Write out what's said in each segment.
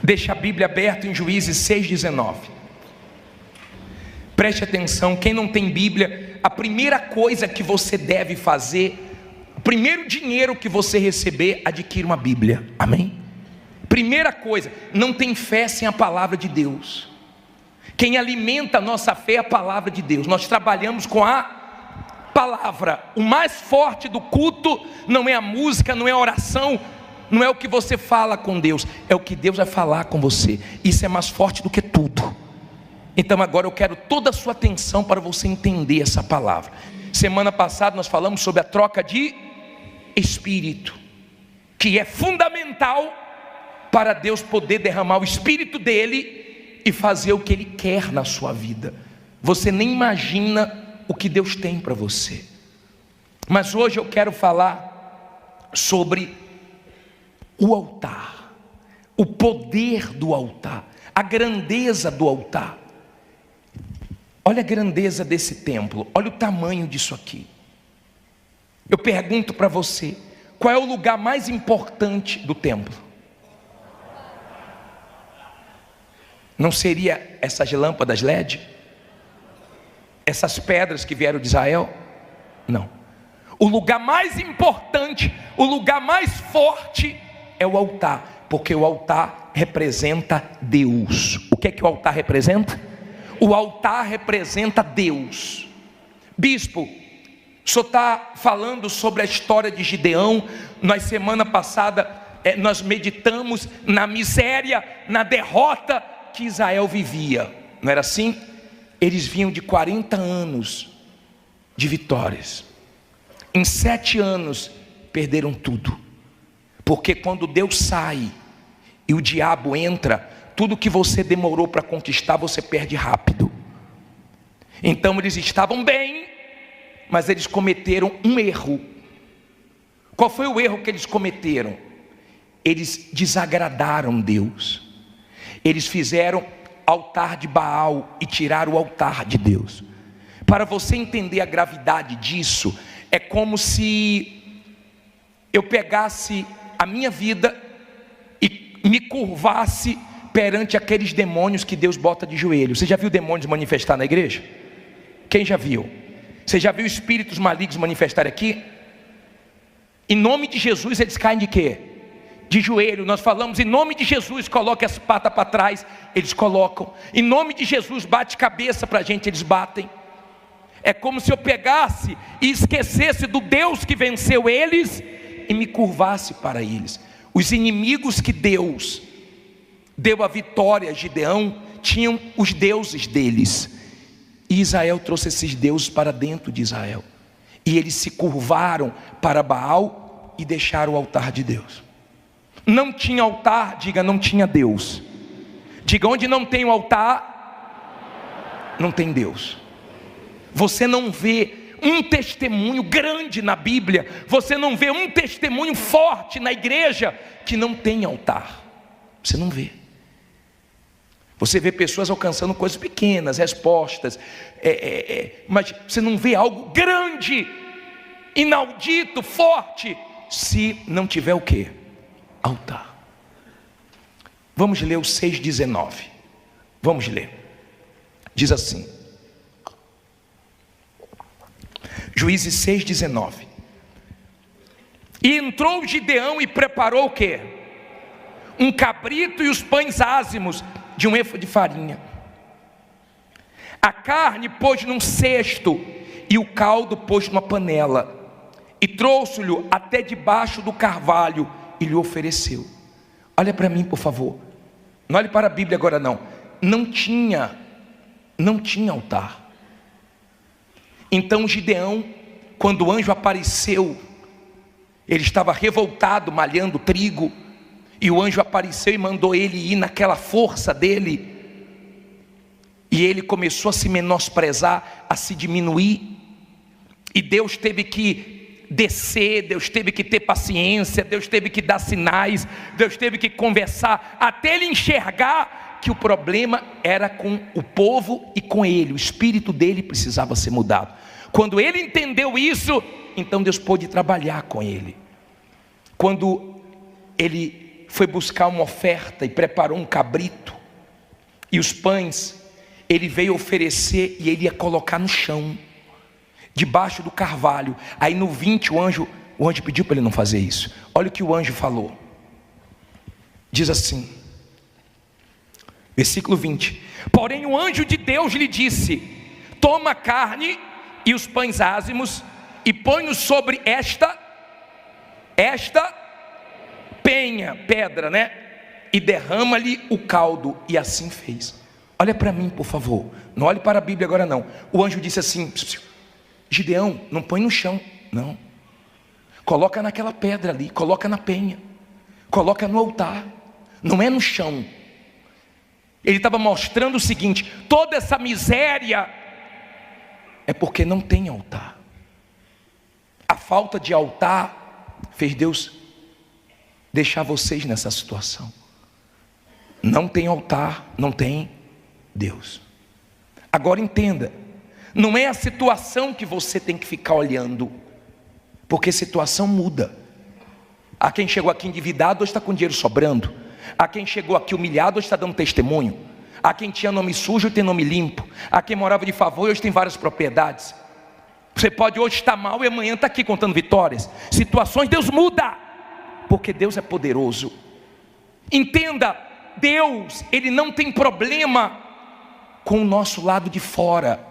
Deixa a Bíblia aberta em Juízes 6,19. Preste atenção, quem não tem Bíblia, a primeira coisa que você deve fazer, o primeiro dinheiro que você receber, adquira uma Bíblia, amém? Primeira coisa, não tem fé sem a palavra de Deus. Quem alimenta a nossa fé é a palavra de Deus. Nós trabalhamos com a palavra. O mais forte do culto não é a música, não é a oração, não é o que você fala com Deus, é o que Deus vai falar com você. Isso é mais forte do que tudo. Então agora eu quero toda a sua atenção para você entender essa palavra. Semana passada nós falamos sobre a troca de espírito, que é fundamental para Deus poder derramar o espírito dele e fazer o que ele quer na sua vida. Você nem imagina o que Deus tem para você. Mas hoje eu quero falar sobre o altar, o poder do altar, a grandeza do altar. Olha a grandeza desse templo, olha o tamanho disso aqui. Eu pergunto para você, qual é o lugar mais importante do templo? Não seria essas lâmpadas LED? Essas pedras que vieram de Israel? Não. O lugar mais importante, o lugar mais forte é o altar, porque o altar representa Deus. O que é que o altar representa? O altar representa Deus. Bispo, o senhor está falando sobre a história de Gideão. Na semana passada nós meditamos na miséria, na derrota que Israel vivia, não era assim? Eles vinham de 40 anos de vitórias. Em 7 anos perderam tudo, porque quando Deus sai e o diabo entra, tudo que você demorou para conquistar, você perde rápido. Então eles estavam bem, mas eles cometeram um erro. Qual foi o erro que eles cometeram? Eles desagradaram Deus. Eles fizeram altar de Baal e tiraram o altar de Deus. Para você entender a gravidade disso, é como se eu pegasse a minha vida e me curvasse perante aqueles demônios que Deus bota de joelho. Você já viu demônios manifestar na igreja? Quem já viu? Você já viu espíritos malignos manifestar aqui? Em nome de Jesus eles caem de quê? De joelho. Nós falamos em nome de Jesus, coloque as patas para trás, eles colocam. Em nome de Jesus, bate cabeça para a gente, eles batem. É como se eu pegasse e esquecesse do Deus que venceu eles e me curvasse para eles. Os inimigos que Deus deu a vitória a Gideão tinham os deuses deles, e Israel trouxe esses deuses para dentro de Israel, e eles se curvaram para Baal e deixaram o altar de Deus. Não tinha altar, diga, não tinha Deus. Diga, onde não tem o altar, não tem Deus. Você não vê um testemunho grande na Bíblia, você não vê um testemunho forte na igreja que não tem altar. Você não vê. Você vê pessoas alcançando coisas pequenas, respostas, mas você não vê algo grande, inaudito, forte, se não tiver o quê? Altar. Vamos ler o 6,19. Vamos ler. Diz assim, Juízes 6,19. E entrou Gideão e preparou o quê? Um cabrito e os pães ázimos de um éfode de farinha. A carne pôs num cesto e o caldo pôs numa panela, e trouxe-lhe até debaixo do carvalho e lhe ofereceu. Olha para mim, por favor. Não olhe para a Bíblia agora não. Não tinha altar. Então Gideão, quando o anjo apareceu, ele estava revoltado, malhando trigo, e o anjo apareceu e mandou ele ir naquela força dele, e ele começou a se menosprezar, a se diminuir, e Deus teve que descer, Deus teve que ter paciência, Deus teve que dar sinais, Deus teve que conversar, até ele enxergar que o problema era com o povo e com ele, o espírito dele precisava ser mudado. Quando ele entendeu isso, então Deus pôde trabalhar com ele. Quando ele foi buscar uma oferta e preparou um cabrito, e os pães ele veio oferecer, e ele ia colocar no chão, debaixo do carvalho. Aí no 20 o anjo pediu para ele não fazer isso. Olha o que o anjo falou. Diz assim, versículo 20: porém o anjo de Deus lhe disse: toma a carne e os pães ázimos e põe-nos sobre esta pedra, né? E derrama-lhe o caldo. E assim fez. Olha para mim, por favor. Não olhe para a Bíblia agora não. O anjo disse assim: Gideão, não põe no chão, não. Coloca naquela pedra ali, coloca na penha, coloca no altar. Não é no chão. Ele estava mostrando o seguinte: toda essa miséria é porque não tem altar. A falta de altar fez Deus deixar vocês nessa situação. Não tem altar, não tem Deus. Agora entenda, não é a situação que você tem que ficar olhando, porque situação muda. Há quem chegou aqui endividado, hoje está com dinheiro sobrando. Há quem chegou aqui humilhado, hoje está dando testemunho. Há quem tinha nome sujo, tem nome limpo. Há quem morava de favor, hoje tem várias propriedades. Você pode hoje estar mal e amanhã está aqui contando vitórias. Situações, Deus muda, porque Deus é poderoso. Entenda, Deus, Ele não tem problema com o nosso lado de fora.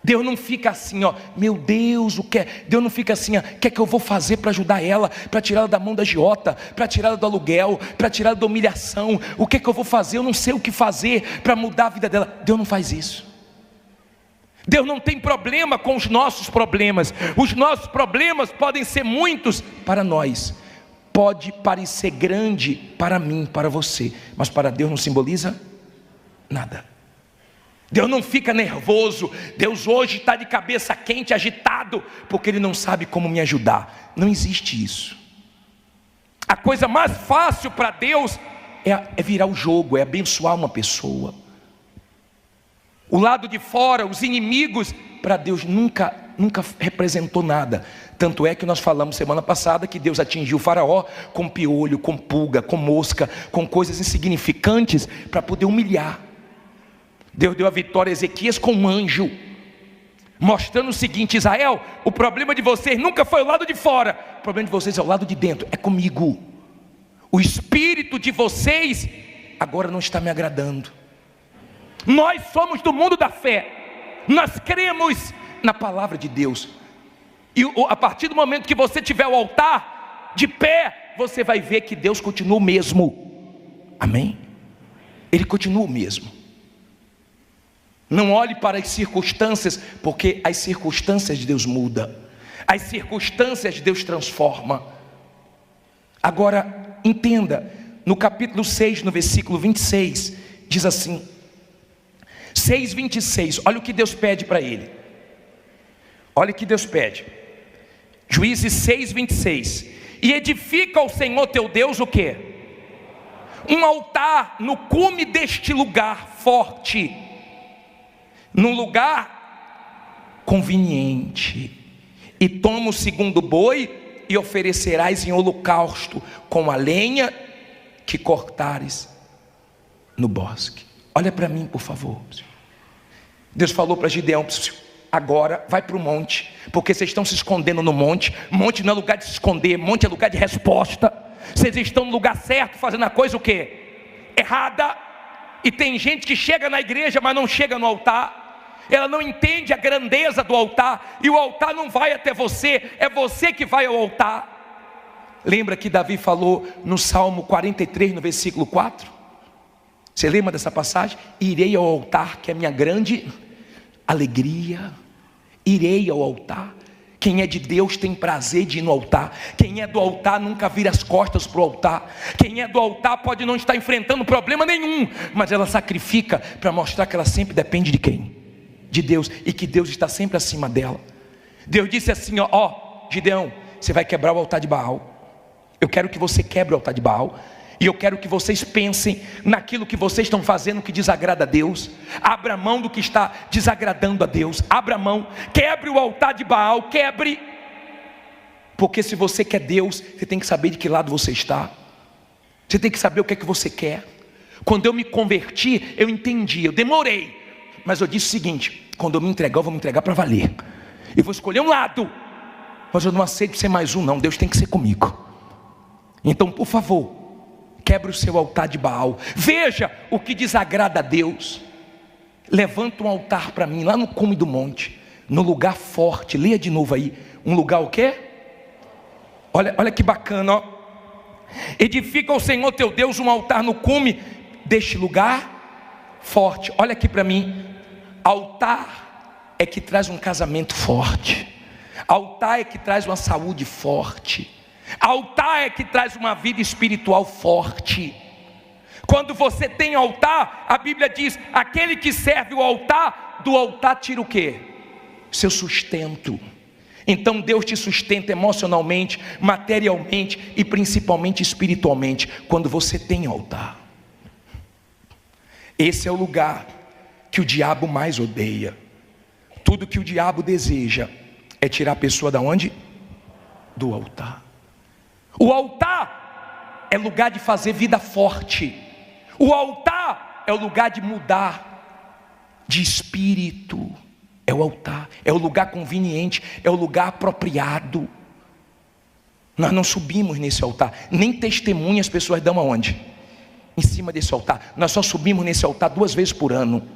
Deus não fica assim, ó, meu Deus, o que é? Deus não fica assim, ó, o que é que eu vou fazer para ajudar ela, para tirar ela da mão da agiota, para tirar ela do aluguel, para tirar ela da humilhação, o que é que eu vou fazer? Eu não sei o que fazer para mudar a vida dela. Deus não faz isso. Deus não tem problema com os nossos problemas. Os nossos problemas podem ser muitos para nós, pode parecer grande para mim, para você, mas para Deus não simboliza nada. Deus não fica nervoso. Deus hoje está de cabeça quente, agitado, porque Ele não sabe como me ajudar. Não existe isso. A coisa mais fácil para Deus é virar o jogo, é abençoar uma pessoa. O lado de fora, os inimigos, para Deus nunca representou nada. Tanto é que nós falamos semana passada que Deus atingiu o faraó com piolho, com pulga, com mosca, com coisas insignificantes para poder humilhar. Deus deu a vitória a Ezequias com um anjo, mostrando o seguinte: Israel, o problema de vocês nunca foi o lado de fora, o problema de vocês é o lado de dentro, é comigo. O espírito de vocês agora não está me agradando. Nós somos do mundo da fé, nós cremos na palavra de Deus, e a partir do momento que você tiver o altar de pé, você vai ver que Deus continua o mesmo. Amém? Ele continua o mesmo. Não olhe para as circunstâncias, porque as circunstâncias de Deus mudam, as circunstâncias de Deus transforma. Agora entenda, no capítulo 6, no versículo 26, diz assim, 6:26, olha o que Deus pede para ele. Olha o que Deus pede. Juízes 6:26. E edifica ao Senhor teu Deus o quê? Um altar no cume deste lugar forte, num lugar conveniente, e toma o segundo boi e oferecerás em holocausto com a lenha que cortares no bosque. Olha para mim, por favor. Deus falou para Gideão: agora vai para o monte, porque vocês estão se escondendo no monte. Monte não é lugar de se esconder, monte é lugar de resposta. Vocês estão no lugar certo, fazendo a coisa o quê? Errada. E tem gente que chega na igreja, mas não chega no altar. Ela não entende a grandeza do altar, e o altar não vai até você, é você que vai ao altar. Lembra que Davi falou no Salmo 43, no versículo 4? Você lembra dessa passagem? Irei ao altar, que é a minha grande alegria. Irei ao altar. Quem é de Deus tem prazer de ir no altar. Quem é do altar nunca vira as costas para o altar. Quem é do altar pode não estar enfrentando problema nenhum, mas ela sacrifica para mostrar que ela sempre depende de quem? De Deus, e que Deus está sempre acima dela. Deus disse assim, ó, Gideão, você vai quebrar o altar de Baal. Eu quero que você quebre o altar de Baal, e eu quero que vocês pensem naquilo que vocês estão fazendo que desagrada a Deus. Abra mão do que está desagradando a Deus. Abra mão, quebre o altar de Baal, quebre. Porque se você quer Deus, você tem que saber de que lado você está. Você tem que saber o que é que você quer. Quando eu me converti, eu entendi, eu demorei, mas eu disse o seguinte: quando eu me entregar, eu vou me entregar para valer. Eu vou escolher um lado, mas eu não aceito ser mais um não, Deus tem que ser comigo. Então, por favor, quebre o seu altar de Baal. Veja o que desagrada a Deus. Levanta um altar para mim, lá no cume do monte, no lugar forte. Leia de novo aí. Um lugar o quê? Olha que bacana, ó. Edifica ao Senhor teu Deus um altar no cume deste lugar forte. Olha aqui para mim. Altar é que traz um casamento forte. Altar é que traz uma saúde forte. Altar é que traz uma vida espiritual forte. Quando você tem altar, a Bíblia diz: aquele que serve o altar, do altar tira o quê? Seu sustento. Então Deus te sustenta emocionalmente, materialmente e principalmente espiritualmente, quando você tem altar. Esse é o lugar que o diabo mais odeia. Tudo que o diabo deseja é tirar a pessoa da onde? Do altar. O altar é lugar de fazer vida forte. O altar é o lugar de mudar de espírito. É o altar, é o lugar conveniente, é o lugar apropriado. Nós não subimos nesse altar, nem testemunha as pessoas dão aonde? Em cima desse altar. Nós só subimos nesse altar 2 vezes por ano.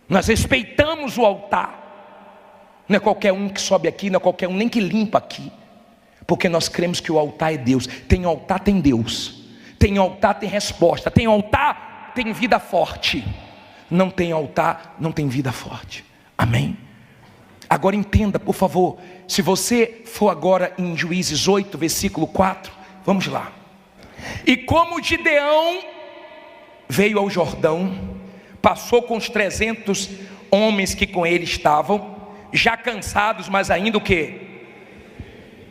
Nós respeitamos o altar. Não é qualquer um que sobe aqui, não é qualquer um nem que limpa aqui. Porque nós cremos que o altar é Deus. Tem altar, tem Deus. Tem altar, tem resposta. Tem altar, tem vida forte. Não tem altar, não tem vida forte. Amém? Agora entenda, por favor. Se você for agora em Juízes 8, versículo 4. Vamos lá. E como Gideão veio ao Jordão, passou com os 300 homens que com ele estavam, já cansados, mas ainda o quê?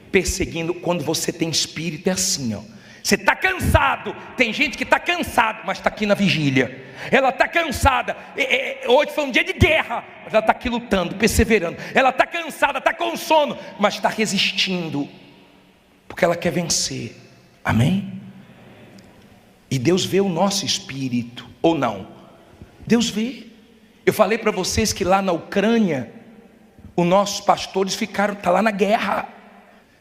Perseguindo. Quando você tem espírito é assim, ó. Você está cansado. Tem gente que está cansado, mas está aqui na vigília. Ela está cansada. Hoje foi um dia de guerra, mas ela está aqui lutando, perseverando. Ela está cansada, está com sono, mas está resistindo, porque ela quer vencer. Amém? E Deus vê o nosso espírito, ou não? Deus vê. Eu falei para vocês que lá na Ucrânia, os nossos pastores ficaram, está lá na guerra.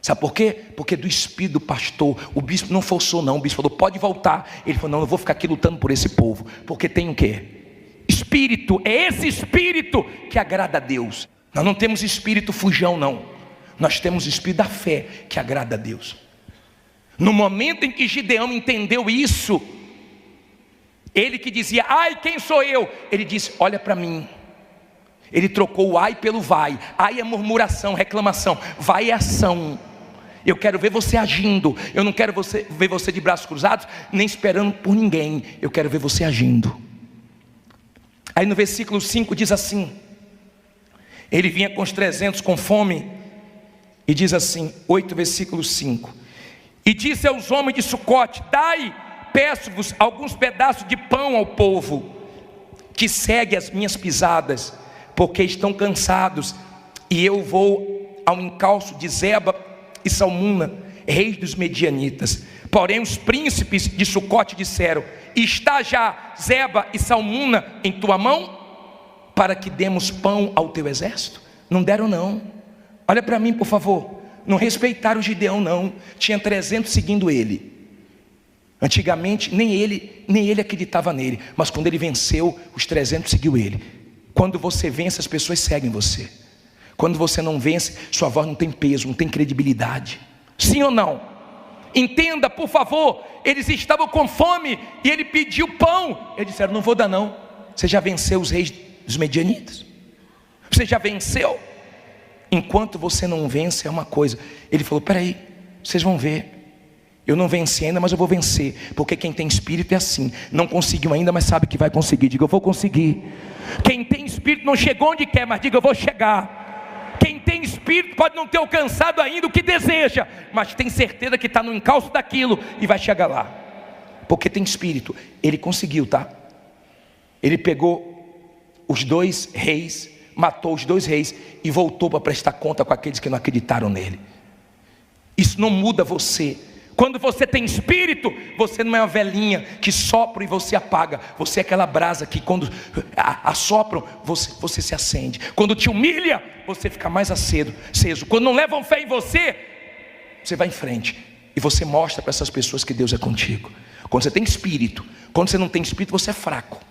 Sabe por quê? Porque do espírito do pastor, o bispo não forçou não, o bispo falou, pode voltar. Ele falou, não, eu vou ficar aqui lutando por esse povo, porque tem o quê? Espírito, é esse espírito que agrada a Deus. Nós não temos espírito fujão não, nós temos espírito da fé que agrada a Deus. No momento em que Gideão entendeu isso, ele que dizia, ai quem sou eu? Ele disse, olha para mim. Ele trocou o ai pelo vai. Ai é murmuração, reclamação. Vai é ação. Eu quero ver você agindo. Eu não quero ver você de braços cruzados, nem esperando por ninguém. Eu quero ver você agindo. Aí no versículo 5 diz assim: ele vinha com os 300 com fome. E diz assim, 8 versículo 5. E disse aos homens de Sucote: dai, peço-vos, alguns pedaços de pão ao povo que segue as minhas pisadas, porque estão cansados, e eu vou ao encalço de Zeba e Salmuna, reis dos medianitas. Porém os príncipes de Sucote disseram: está já Zeba e Salmuna em tua mão, para que demos pão ao teu exército? Não deram não. Olha para mim por favor. Não respeitaram o Gideão não. Tinha 300 seguindo ele. Antigamente nem ele acreditava nele, mas quando ele venceu, os 300 seguiu ele. Quando você vence, as pessoas seguem você. Quando você não vence, sua voz não tem peso, não tem credibilidade. Sim ou não? Entenda por favor. Eles estavam com fome e ele pediu pão. Eles disseram: não vou dar não. Você já venceu os reis dos medianitas? Você já venceu? Enquanto você não vence é uma coisa. Ele falou: peraí, vocês vão ver. Eu não venci ainda, mas eu vou vencer. Porque quem tem espírito é assim. Não conseguiu ainda, mas sabe que vai conseguir. Diga: eu vou conseguir. Quem tem espírito não chegou onde quer, mas diga: eu vou chegar. Quem tem espírito pode não ter alcançado ainda o que deseja, mas tem certeza que está no encalço daquilo e vai chegar lá. Porque tem espírito. Ele conseguiu, tá? Ele pegou os 2 reis, matou os 2 reis e voltou para prestar conta com aqueles que não acreditaram nele. Isso não muda você. Quando você tem espírito, você não é uma velhinha que sopra e você apaga. Você é aquela brasa que quando assopram, você se acende. Quando te humilha, você fica mais aceso. Quando não levam fé em você, você vai em frente. E você mostra para essas pessoas que Deus é contigo. Quando você tem espírito. Quando você não tem espírito, você é fraco.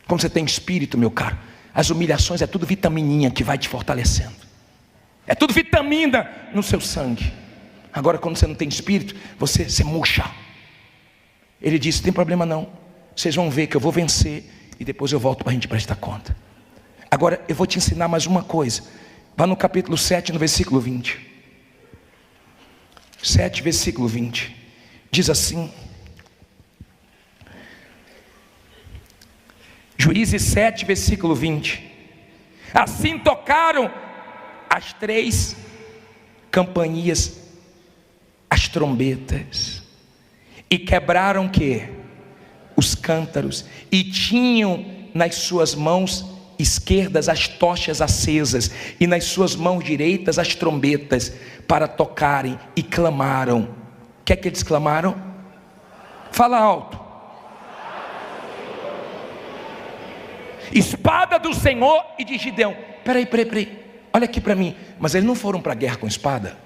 Quando você tem espírito, meu caro, as humilhações é tudo vitamininha que vai te fortalecendo. É tudo vitamina no seu sangue. Agora quando você não tem espírito, você murcha. Ele disse, não tem problema não, vocês vão ver que eu vou vencer, e depois eu volto para a gente prestar conta. Agora eu vou te ensinar mais uma coisa. Vá no capítulo 7, no versículo 20. 7, versículo 20. Diz assim. Juízes 7, versículo 20. Assim tocaram as 3 campainhas, as trombetas, e quebraram que? Os cântaros, e tinham nas suas mãos esquerdas as tochas acesas, e nas suas mãos direitas as trombetas, para tocarem, e clamaram. O que é que eles clamaram? Fala alto. Espada do Senhor e de Gideão. Peraí, olha aqui para mim. Mas eles não foram para a guerra com espada.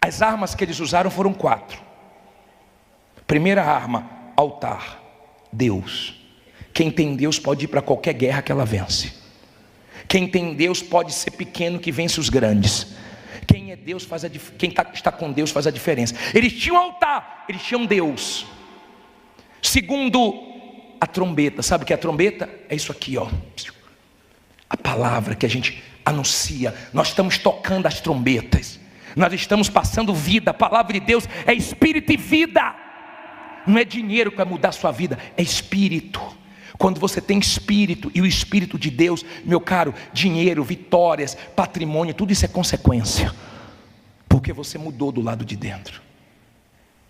As armas que eles usaram foram 4. Primeira arma, altar, Deus. Quem tem Deus pode ir para qualquer guerra que ela vence. Quem tem Deus pode ser pequeno que vence os grandes. Quem é Deus quem está com Deus faz a diferença. Eles tinham altar, eles tinham Deus. Segundo, a trombeta. Sabe o que é a trombeta? É isso aqui, ó. A palavra que a gente anuncia. Nós estamos tocando as trombetas. Nós estamos passando vida. A palavra de Deus é espírito e vida. Não é dinheiro que vai mudar a sua vida, é espírito. Quando você tem espírito e o espírito de Deus, meu caro, dinheiro, vitórias, patrimônio, tudo isso é consequência, porque você mudou do lado de dentro.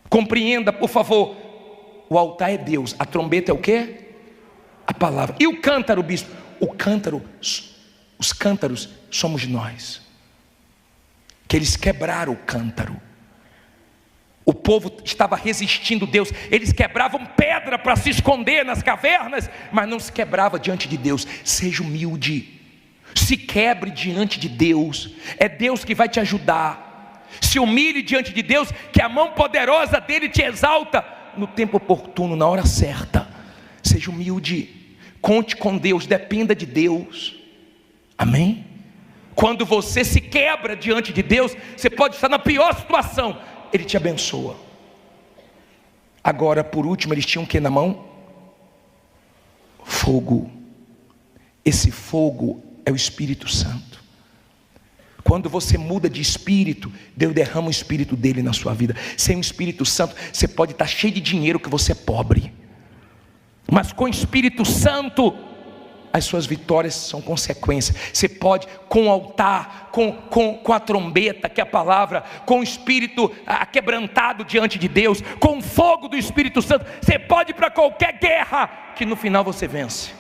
Compreenda, por favor, o altar é Deus, a trombeta é o quê? A palavra. E o cântaro, bispo? O cântaro, os cântaros somos nós, que eles quebraram o cântaro. O povo estava resistindo a Deus. Eles quebravam pedra para se esconder nas cavernas, mas não se quebrava diante de Deus. Seja humilde, se quebre diante de Deus. É Deus que vai te ajudar. Se humilhe diante de Deus, que a mão poderosa dele te exalta no tempo oportuno, na hora certa. Seja humilde, conte com Deus, dependa de Deus. Amém? Quando você se quebra diante de Deus, você pode estar na pior situação, Ele te abençoa. Agora, por último, eles tinham o que na mão? Fogo. Esse fogo é o Espírito Santo. Quando você muda de espírito, Deus derrama o Espírito dele na sua vida. Sem o Espírito Santo, você pode estar cheio de dinheiro que você é pobre, mas com o Espírito Santo, as suas vitórias são consequência. Você pode, com o altar, com a trombeta, que é a palavra, com o espírito quebrantado diante de Deus, com o fogo do Espírito Santo, você pode ir para qualquer guerra, que no final você vence.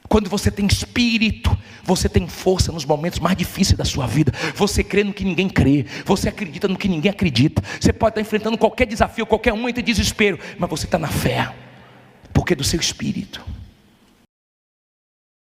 Quando você tem espírito, você tem força nos momentos mais difíceis da sua vida. Você crê no que ninguém crê, você acredita no que ninguém acredita. Você pode estar enfrentando qualquer desafio, qualquer um entra em desespero, mas você está na fé, porque é do seu espírito.